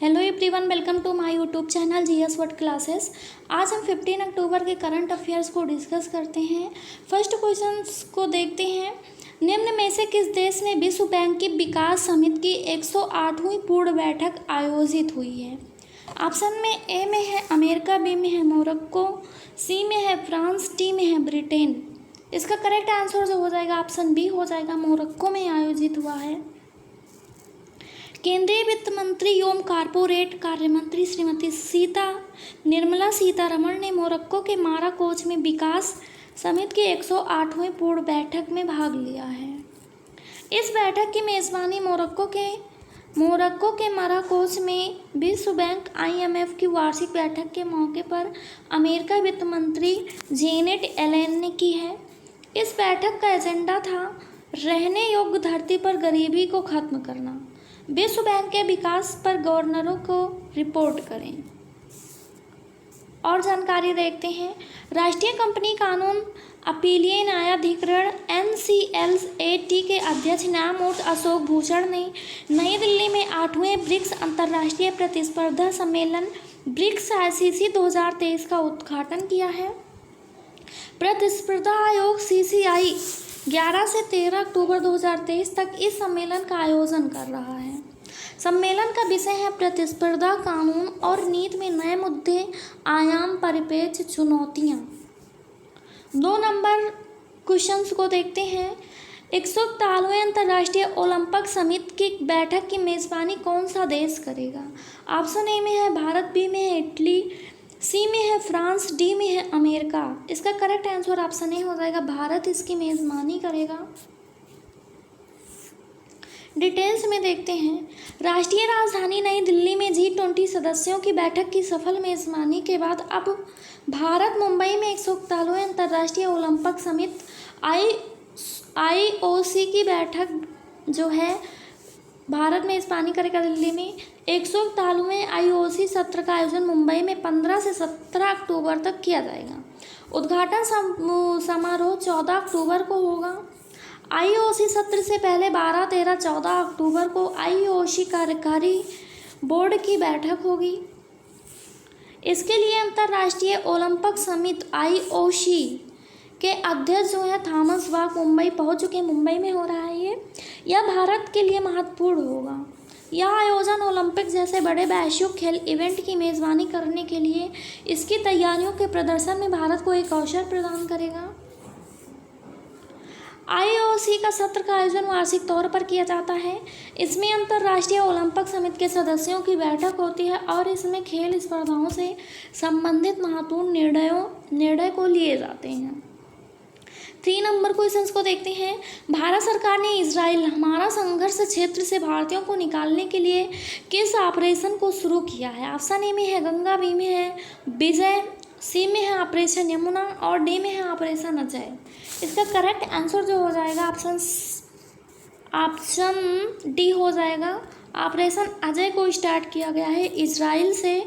Hello everyone, welcome to my YouTube channel GS word classes. आज हम 15 अक्टूबर के current affairs को डिस्कस करते हैं। फर्स्ट क्वेश्चंस को देखते हैं। निम्न में से किस देश में विश्व बैंक की विकास समिति की 108वीं पूर्ण बैठक आयोजित हुई है? ऑप्शन में ए में है अमेरिका, बी में है मोरक्को, सी में है फ्रांस, डी में है ब्रिटेन। इसका करेक्ट आंसर जो हो जाएगा ऑप्शन बी हो जाएगा, मोरक्को में आयोजित हुआ है। केंद्रीय वित्त मंत्री एवं कारपोरेट कार्य मंत्री श्रीमती निर्मला सीतारमण ने मोरक्को के माराकोच में विकास समिति की 108वीं पूर्ण बैठक में भाग लिया है। इस बैठक की मेज़बानी मोरक्को के माराकोच में विश्व बैंक IMF की वार्षिक बैठक के मौके पर अमेरिका वित्त मंत्री जेनेट येलेन ने की है। इस बैठक का एजेंडा था रहने योग्य धरती पर गरीबी को खत्म करना। विश्व बैंक के विकास पर गवर्नरों को रिपोर्ट करें। और जानकारी देखते हैं। राष्ट्रीय कंपनी कानून अपीलीय न्यायाधिकरण NCLAT के अध्यक्ष न्यायमूर्ति अशोक भूषण ने नई दिल्ली में 8वें ब्रिक्स अंतर्राष्ट्रीय प्रतिस्पर्धा सम्मेलन ब्रिक्स ICC 2023 का उद्घाटन किया है। प्रतिस्पर्धा आयोग CCI 11 से 13 अक्टूबर 2023 तक इस सम्मेलन का आयोजन कर रहा है। सम्मेलन का विषय है प्रतिस्पर्धा कानून और नीति में नए मुद्दे, आयाम, परिप्रेक्ष्य, चुनौतियाँ। 2 नंबर क्वेश्चंस को देखते हैं। 141वें अंतर्राष्ट्रीय ओलंपिक समिति की बैठक की मेज़बानी कौन सा देश करेगा? ऑप्शन ए में है भारत, बी में है इटली, सी में है फ्रांस, डी में है अमेरिका। इसका करेक्ट आंसर ऑप्शन ए हो जाएगा, भारत इसकी मेज़बानी करेगा। डिटेल्स में देखते हैं। राष्ट्रीय राजधानी नई दिल्ली में G20 सदस्यों की बैठक की सफल मेज़बानी के बाद अब भारत मुंबई में 141वें अंतर्राष्ट्रीय ओलंपिक समिति IOC की बैठक जो है भारत में मेज़बानी करेगा। दिल्ली में 141वें IOC सत्र का आयोजन मुंबई में 15 से 17 अक्टूबर तक किया जाएगा। उद्घाटन समारोह 14 अक्टूबर को होगा। IOC सत्र से पहले 12, 13, 14 अक्टूबर को IOC कार्यकारी बोर्ड की बैठक होगी। इसके लिए अंतर्राष्ट्रीय ओलंपिक समिति IOC के अध्यक्ष जो है थॉमस बाक मुंबई पहुंच चुके हैं। मुंबई में हो रहा है यह भारत के लिए महत्वपूर्ण होगा। यह आयोजन ओलंपिक जैसे बड़े वैश्विक खेल इवेंट की मेज़बानी करने के लिए इसकी तैयारियों के प्रदर्शन में भारत को एक अवसर प्रदान करेगा। IOC का सत्र का आयोजन वार्षिक तौर पर किया जाता है। इसमें अंतर्राष्ट्रीय ओलंपिक समिति के सदस्यों की बैठक होती है और इसमें खेल स्पर्धाओं से संबंधित महत्वपूर्ण निर्णय को लिए जाते हैं। 3 नंबर क्वेश्चंस को देखते हैं। भारत सरकार ने इजराइल हमारा संघर्ष क्षेत्र से भारतीयों को निकालने के लिए किस ऑपरेशन को शुरू किया है? ऑप्शन ए में है गंगा, बी में है विजय, सी में है ऑपरेशन यमुना और डी में है ऑपरेशन अजय। इसका करेक्ट आंसर जो हो जाएगा ऑप्शन डी हो जाएगा। ऑपरेशन अजय को स्टार्ट किया गया है इजराइल से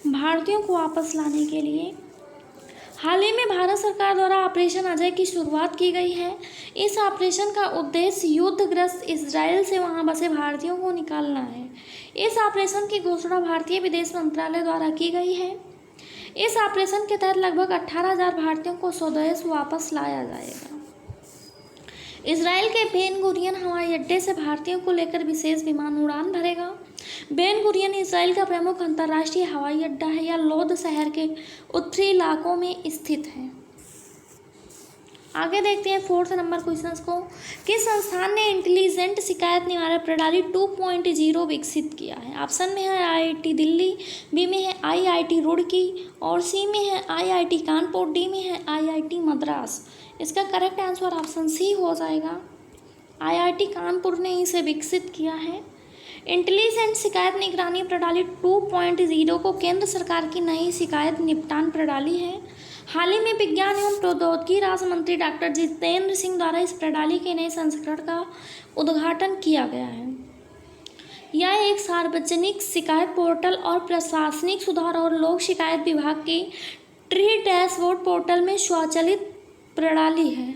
भारतीयों को वापस लाने के लिए। हाल ही में भारत सरकार द्वारा ऑपरेशन अजय की शुरुआत की गई है। इस ऑपरेशन का उद्देश्य युद्धग्रस्त इजराइल से वहां बसे भारतीयों को निकालना है। इस ऑपरेशन की घोषणा भारतीय विदेश मंत्रालय द्वारा की गई है। इस ऑपरेशन के तहत लगभग 18,000 भारतीयों को स्वदेश वापस लाया जाएगा। इजराइल के बेन गुरियन हवाई अड्डे से भारतीयों को लेकर विशेष विमान उड़ान भरेगा। बेन गुरियन इजराइल का प्रमुख अंतर्राष्ट्रीय हवाई अड्डा है। यह लोद शहर के उत्तरी इलाकों में स्थित है। आगे देखते हैं 4th नंबर क्वेश्चंस को। किस संस्थान ने इंटेलिजेंट शिकायत निवारण प्रणाली 2.0 विकसित किया है? ऑप्शन में है IIT दिल्ली, बी में है IIT रुड़की और सी में है IIT कानपुर, डी में है IIT मद्रास। इसका करेक्ट आंसर ऑप्शन सी हो जाएगा। IIT कानपुर ने इसे विकसित किया है। इंटेलिजेंट शिकायत निगरानी प्रणाली 2.0 को केंद्र सरकार की नई शिकायत निपटान प्रणाली है। हाल ही में विज्ञान एवं प्रौद्योगिकी राज्य मंत्री डॉक्टर जितेंद्र सिंह द्वारा इस प्रणाली के नए संस्करण का उद्घाटन किया गया है। यह एक सार्वजनिक शिकायत पोर्टल और प्रशासनिक सुधार और लोक शिकायत विभाग के ट्री डैशबोर्ड पोर्टल में स्वचालित प्रणाली है।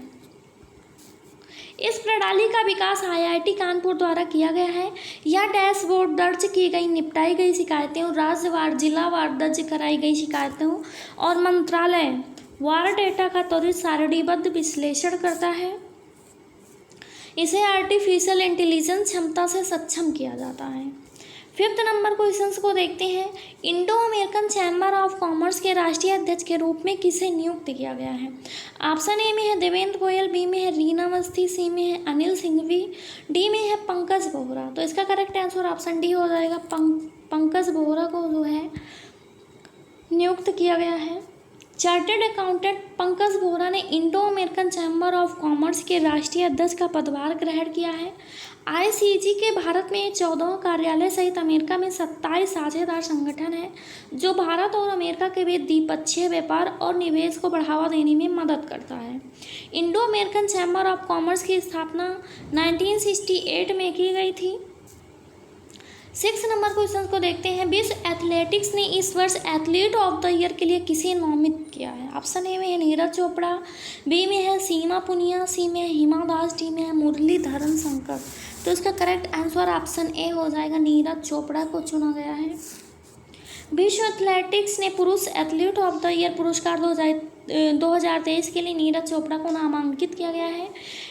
इस प्रणाली का विकास IIT कानपुर द्वारा किया गया है। यह डैशबोर्ड दर्ज की गई निपटाई गई शिकायतें और राज्यवार जिलावार दर्ज कराई गई शिकायतों और मंत्रालय वार डेटा का त्वरित सारणीबद्ध विश्लेषण करता है। इसे आर्टिफिशियल इंटेलिजेंस क्षमता से सक्षम किया जाता है। 5th नंबर क्वेश्चंस को देखते हैं। Indo American chamber of commerce के राष्ट्रीय अध्यक्ष के रूप में किसे नियुक्त किया गया है? ऑप्शन ए में है देवेंद्र गोयल, बी में है रीना अवस्थी, सी में है अनिल सिंघवी, डी में है पंकज बोहरा। तो इसका करेक्ट आंसर ऑप्शन डी हो जाएगा। पंकज बोहरा को जो है नियुक्त किया गया है। चार्टर्ड अकाउंटेंट पंकज बोहरा ने Indo American chamber of commerce के राष्ट्रीय अध्यक्ष का पदभार ग्रहण किया है। ICG के भारत में 14वां कार्यालय सहित अमेरिका में 27 साझेदार संगठन है जो भारत और अमेरिका के बीच द्विपक्षीय व्यापार और निवेश को बढ़ावा देने में मदद करता है। Indo American chamber of commerce की स्थापना 1968 में की गई थी। 6 नंबर क्वेश्चन को देखते हैं। विश्व एथलेटिक्स ने इस वर्ष एथलीट ऑफ द ईयर के लिए किसे नामित किया है? ऑप्शन ए में है नीरज चोपड़ा, बी में है सीमा पुनिया, सी में है हिमा दास, डी में है मुरलीधरन शंकर। तो इसका करेक्ट आंसर ऑप्शन ए हो जाएगा, नीरज चोपड़ा को चुना गया है। विश्व एथलेटिक्स ने पुरुष एथलीट ऑफ द ईयर पुरस्कार 2023 के लिए नीरज चोपड़ा को नामांकित किया गया है।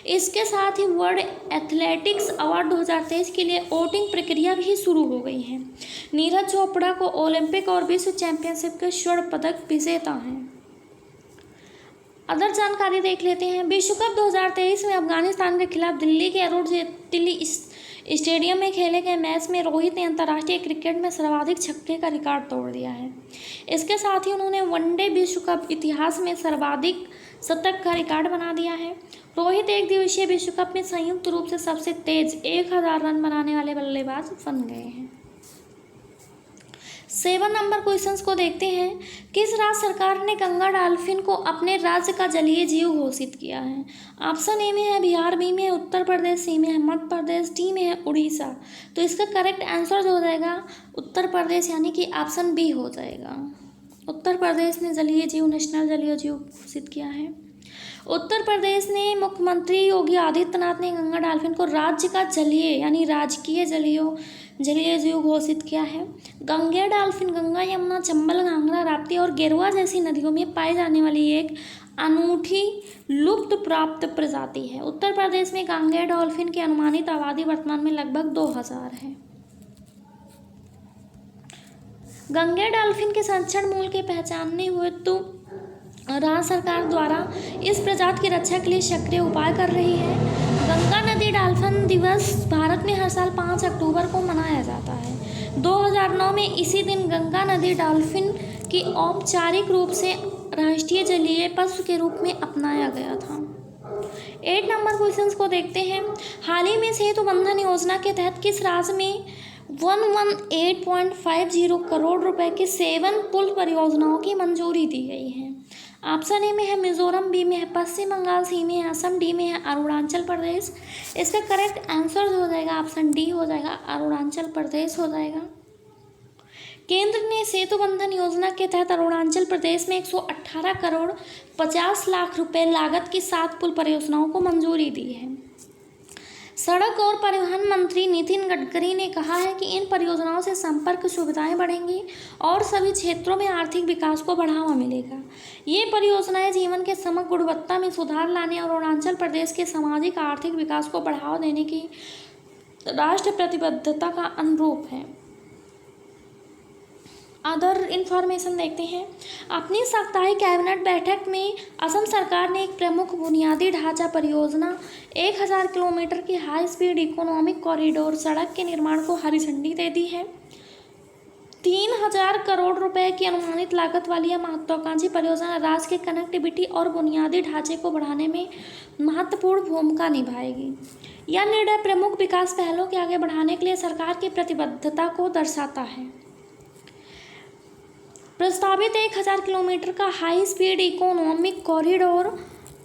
इसके साथ ही वर्ल्ड एथलेटिक्स अवार्ड 2023 के लिए वोटिंग प्रक्रिया भी शुरू हो गई है। नीरज चोपड़ा को ओलंपिक और विश्व चैंपियनशिप के स्वर्ण पदक विजेता हैं। अदर जानकारी देख लेते हैं। विश्व कप 2023 में अफगानिस्तान के खिलाफ दिल्ली के अरुण जेटली स्टेडियम में खेले गए मैच में रोहित ने अंतर्राष्ट्रीय क्रिकेट में सर्वाधिक छक्के का रिकॉर्ड तोड़ दिया है। इसके साथ ही उन्होंने वनडे विश्व कप इतिहास में सर्वाधिक शतक का रिकॉर्ड बना दिया है। रोहित एक दिवसीय विश्व कप में संयुक्त रूप से सबसे तेज 1000 रन बनाने वाले बल्लेबाज बन गए हैं। 7 नंबर क्वेश्चंस को देखते हैं। किस राज्य सरकार ने गंगा डॉल्फिन को अपने राज्य का जलीय जीव घोषित किया है? ऑप्शन ए में है बिहार, बी में है उत्तर प्रदेश, सी में है मध्य प्रदेश, डी में है उड़ीसा। तो इसका करेक्ट आंसर जो हो जाएगा उत्तर प्रदेश, यानी कि ऑप्शन बी हो जाएगा। उत्तर प्रदेश ने जलीय जीव नेशनल जलीय जीव घोषित किया है। उत्तर प्रदेश ने मुख्यमंत्री योगी आदित्यनाथ ने गंगा डॉल्फिन को राज्य का जलीय यानी राजकीय जलीय जीव घोषित किया है। गंगा डॉल्फिन गंगा, यमुना, चंबल, घाघरा, राप्ती और गेरुआ जैसी नदियों में पाई जाने वाली एक अनूठी लुप्त प्राप्त प्रजाति है। उत्तर प्रदेश में गंगा डॉल्फिन की अनुमानित आबादी वर्तमान में लगभग 2000 है। गंगा डॉल्फिन के संरक्षण मूल के पहचानने हुए तो राज्य सरकार द्वारा इस प्रजाति की रक्षा के लिए सक्रिय उपाय कर रही है। गंगा नदी डॉल्फिन दिवस भारत में हर साल 5 अक्टूबर को मनाया जाता है। 2009 में इसी दिन गंगा नदी डॉल्फिन की औपचारिक रूप से राष्ट्रीय जलीय पशु के रूप में अपनाया गया था। 8 नंबर क्वेश्चंस को देखते हैं। हाल ही में सेतु बंधन योजना के तहत किस राज्य में 118.50 करोड़ रुपए के 7 पुल परियोजनाओं की मंजूरी दी गई है? ऑप्शन ए में है मिजोरम, बी में है पश्चिम बंगाल, सी में है असम, डी में है अरुणाचल प्रदेश। इसका करेक्ट आंसर हो जाएगा ऑप्शन डी हो जाएगा, अरुणाचल प्रदेश हो जाएगा। केंद्र ने सेतु बंधन योजना के तहत अरुणाचल प्रदेश में 118 करोड़ 50 लाख रुपए लागत की 7 पुल परियोजनाओं को मंजूरी दी है। सड़क और परिवहन मंत्री नितिन गडकरी ने कहा है कि इन परियोजनाओं से संपर्क सुविधाएं बढ़ेंगी और सभी क्षेत्रों में आर्थिक विकास को बढ़ावा मिलेगा। ये परियोजनाएं जीवन के समग्र गुणवत्ता में सुधार लाने और अरुणाचल प्रदेश के सामाजिक आर्थिक विकास को बढ़ावा देने की राष्ट्र प्रतिबद्धता का अनुरूप है। अदर इन्फॉर्मेशन देखते हैं। अपनी साप्ताहिक कैबिनेट बैठक में असम सरकार ने एक प्रमुख बुनियादी ढांचा परियोजना 1000 किलोमीटर की हाई स्पीड इकोनॉमिक कॉरिडोर सड़क के निर्माण को हरी झंडी दे दी है। 3000 करोड़ रुपए की अनुमानित लागत वाली यह महत्वाकांक्षी परियोजना राज्य के कनेक्टिविटी और बुनियादी ढांचे को बढ़ाने में महत्वपूर्ण भूमिका निभाएगी। यह निर्णय प्रमुख विकास पहलों के आगे बढ़ाने के लिए सरकार की प्रतिबद्धता को दर्शाता है। प्रस्तावित 1000 किलोमीटर का high speed economic corridor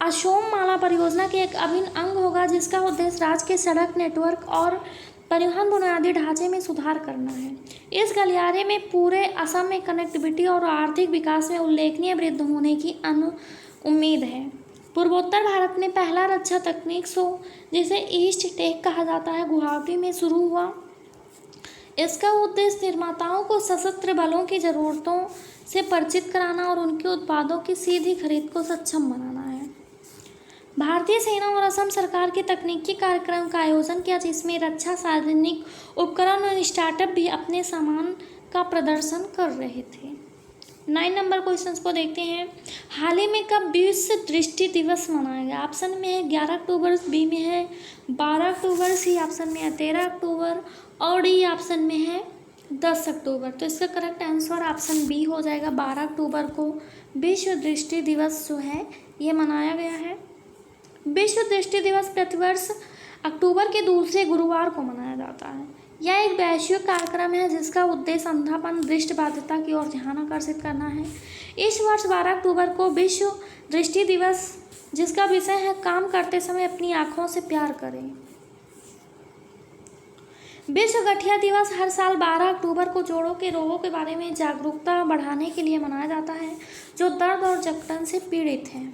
Asom Mala परियोजना के एक अभिन्न अंग होगा, जिसका उद्देश्य राज्य के सड़क नेटवर्क और परिवहन बुनियादी ढांचे में सुधार करना है। इस गलियारे में पूरे असम में कनेक्टिविटी और आर्थिक विकास में उल्लेखनीय वृद्धि होने की उम्मीद है। पूर्वोत्तर भारत में पहला रक्षा तकनीक शो, जिसे ईस्ट टेक कहा जाता है, गुवाहाटी में शुरू हुआ। इसका उद्देश्य निर्माताओं को सशस्त्र बलों की ज़रूरतों से परिचित कराना और उनके उत्पादों की सीधी खरीद को सक्षम बनाना है। भारतीय सेना और असम सरकार के तकनीकी कार्यक्रम का आयोजन किया, जिसमें रक्षा सार्वजनिक उपकरण और स्टार्टअप भी अपने सामान का प्रदर्शन कर रहे थे। 9 नंबर क्वेश्चन को देखते हैं। हाल ही में कब विश्व दृष्टि दिवस मनाया गया? ऑप्शन में है 11 अक्टूबर, बी में है 12 अक्टूबर, सी ऑप्शन में है 13 अक्टूबर और डी ऑप्शन में है 10 अक्टूबर। तो इसका करेक्ट आंसर ऑप्शन बी हो जाएगा। 12 अक्टूबर को विश्व दृष्टि दिवस जो है ये मनाया गया है। विश्व दृष्टि दिवस प्रतिवर्ष अक्टूबर के दूसरे गुरुवार को मनाया जाता है। यह एक वैश्विक कार्यक्रम है जिसका उद्देश्य अंधापन, दृष्टिबाधिता की ओर ध्यान आकर्षित करना है। इस वर्ष 12 अक्टूबर को विश्व दृष्टि दिवस, जिसका विषय है काम करते समय अपनी आँखों से प्यार करें। विश्व गठिया दिवस हर साल 12 अक्टूबर को जोड़ों के रोगों के बारे में जागरूकता बढ़ाने के लिए मनाया जाता है, जो दर्द और जकड़न से पीड़ित हैं।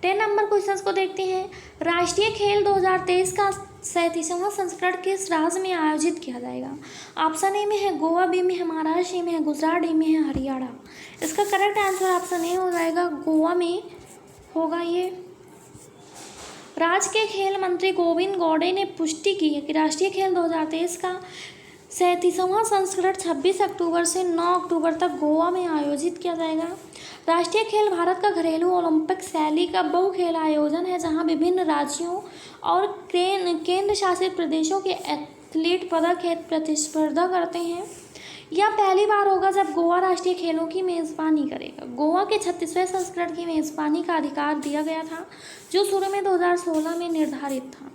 10 नंबर क्वेश्चन को देखते हैं। राष्ट्रीय खेल 2023 का 37वां संस्करण किस राज्य में आयोजित किया जाएगा? ऑप्शन ए में है गोवा, बी में है महाराष्ट्र, सी में है गुजरात, डी में है हरियाणा। इसका करेक्ट आंसर ऑप्शन ए हो जाएगा, गोवा में होगा ये। राज्य के खेल मंत्री गोविंद गौड़े ने पुष्टि की है कि राष्ट्रीय खेल 2023 का 37वां संस्करण 26 अक्टूबर से 9 अक्टूबर तक गोवा में आयोजित किया जाएगा। राष्ट्रीय खेल भारत का घरेलू ओलंपिक शैली का बहुखेल आयोजन है, जहां विभिन्न राज्यों और केंद्र शासित प्रदेशों के एथलीट पदक हेतु प्रतिस्पर्धा करते हैं। यह पहली बार होगा जब गोवा राष्ट्रीय खेलों की मेज़बानी करेगा। गोवा के 36वें संस्करण की मेज़बानी का अधिकार दिया गया था, जो शुरू में 2016 में निर्धारित था।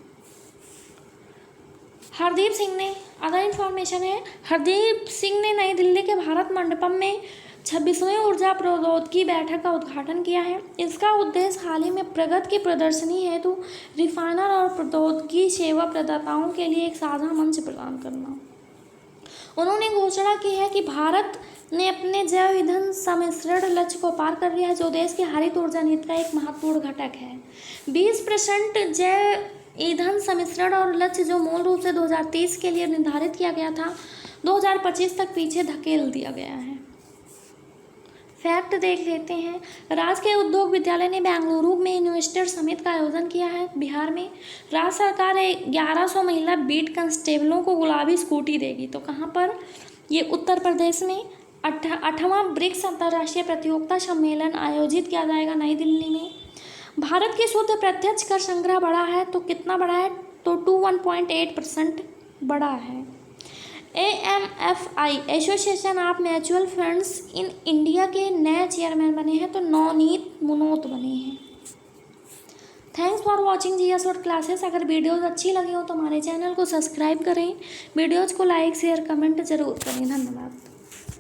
हरदीप सिंह ने, अदर इन्फॉर्मेशन है, हरदीप सिंह ने नई दिल्ली के भारत मंडपम में 26वीं ऊर्जा प्रौद्योगिकी बैठक का उद्घाटन किया है। इसका उद्देश्य हाल ही में प्रगति की प्रदर्शनी हेतु रिफाइनर और प्रौद्योगिकी सेवा प्रदाताओं के लिए एक साझा मंच प्रदान करना। उन्होंने घोषणा की है कि भारत ने अपने जैव ईंधन सम्मिश्रण लक्ष्य को पार कर लिया है, जो देश की हरित ऊर्जा नीति का एक महत्वपूर्ण घटक है। 20% जैव ईंधन सम्मिश्रण और लक्ष्य, जो मूल रूप से 2030 के लिए निर्धारित किया गया था, 2025 तक पीछे धकेल दिया गया है। फैक्ट देख लेते हैं। राजकीय उद्योग विद्यालय ने बेंगलुरु में इन्वेस्टर समिट का आयोजन किया है। बिहार में राज्य सरकार 1100 महिला बीट कांस्टेबलों को गुलाबी स्कूटी देगी। तो कहाँ पर? ये उत्तर प्रदेश में 8वां ब्रिक्स अंतर्राष्ट्रीय प्रतियोगिता सम्मेलन आयोजित किया जाएगा नई दिल्ली में। भारत की शुद्ध प्रत्यक्ष कर संग्रह बढ़ा है, तो कितना बढ़ा है? तो 21.8% बढ़ा है। AMFI association of mutual funds in India के नए चेयरमैन बने हैं, तो नवनीत मुनोत बने हैं। Thanks for watching GS word classes. अगर वीडियोज़ अच्छी लगी हो तो हमारे चैनल को सब्सक्राइब करें, वीडियोज़ को लाइक शेयर कमेंट जरूर करें। धन्यवाद।